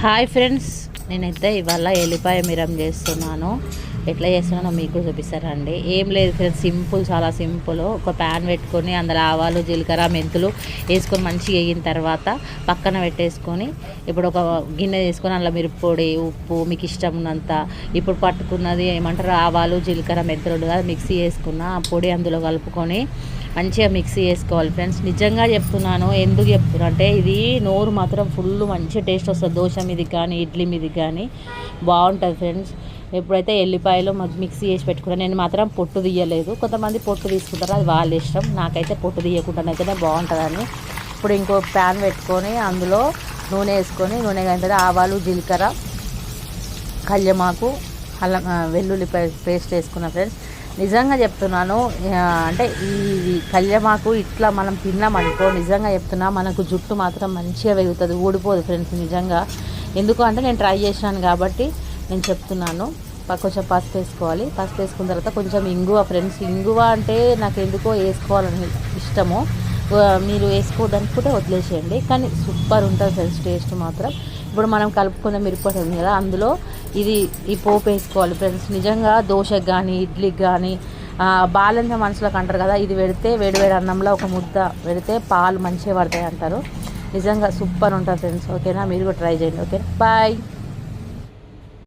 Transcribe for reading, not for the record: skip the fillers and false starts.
Hi friends, నేనైతే ఇవాళ ఎల్లిపాయ మిరం చేస్తున్నాను. ఎట్లా చేస్తున్నానో మీకు చూపిస్తానండి. ఏం లేదు ఫ్రెండ్స్, సింపుల్, చాలా సింపుల్. ఒక ప్యాన్ పెట్టుకొని అందులో ఆవాలు, జీలకర్ర, మెంతులు వేసుకొని మంచిగా వేగిన తర్వాత పక్కన పెట్టేసుకొని ఇప్పుడు ఒక గిన్నె తీసుకొని అందులో మిరప్పొడి, ఉప్పు మీకు ఇష్టం ఉన్నంత, ఇప్పుడు పట్టుకున్నది ఏమంటారు ఆవాలు, జీలకర్ర, మెంతులు కదా మిక్సీ వేసుకున్న ఆ పొడి అందులో కలుపుకొని మంచిగా మిక్సీ చేసుకోవాలి ఫ్రెండ్స్. నిజంగా చెప్తున్నాను. ఎందుకు చెప్తున్నా అంటే ఇది నోరు మాత్రం ఫుల్ మంచిగా టేస్ట్ వస్తుంది. దోశ మీదకి కానీ ఇడ్లీ మీదకి కానీ బాగుంటుంది ఫ్రెండ్స్. ఎప్పుడైతే ఎల్లిపాయలు మిక్సీ చేసి పెట్టుకున్నాను, నేను మాత్రం పొట్టు తీయలేదు. కొంతమంది పొట్టు తీసుకుంటారు, అది వాళ్ళ ఇష్టం. నాకైతే పొట్టు తీయకుండానైతేనే బాగుంటుందని ఇప్పుడు ఇంకో ప్యాన్ పెట్టుకొని అందులో నూనె వేసుకొని, నూనె కంటే ఆవాలు, జీలకర్ర, కల్యమాకు, అల్లం వెల్లుల్లిపాయ పేస్ట్ వేసుకున్న ఫ్రెండ్స్. నిజంగా చెప్తున్నాను, అంటే ఈ కల్యమాకు ఇట్లా మనం తిన్నామనుకో, నిజంగా చెప్తున్నా మనకు జుట్టు మాత్రం మంచిగా వెగుతుంది, ఊడిపోదు ఫ్రెండ్స్. నిజంగా ఎందుకు అంటే నేను ట్రై చేసినాను కాబట్టి నేను చెప్తున్నాను. కొంచెం పసుపు వేసుకోవాలి. పసుపు వేసుకున్న తర్వాత కొంచెం ఇంగువ ఫ్రెండ్స్. ఇంగువ అంటే నాకు ఎందుకో వేసుకోవాలని ఇష్టము. మీరు వేసుకోవడానికి వదిలేసేయండి, కానీ సూపర్ ఉంటుంది ఫ్రెండ్స్ టేస్ట్ మాత్రం. ఇప్పుడు మనం కలుపుకున్న మిరపొడి ఉంది కదా, అందులో ఈ పోపు వేసుకోవాలి ఫ్రెండ్స్. నిజంగా దోశకు కానీ ఇడ్లీకి కానీ బాలంత మనుషులకు అంటారు కదా, ఇది పెడితే వేడివేడి అన్నంలో ఒక ముద్ద పెడితే పాలు మంచిగా పడతాయి అంటారు. నిజంగా సూపర్ ఉంటుంది ఫ్రెండ్స్. ఓకేనా, మీరు కూడా ట్రై చేయండి. Okay, bye.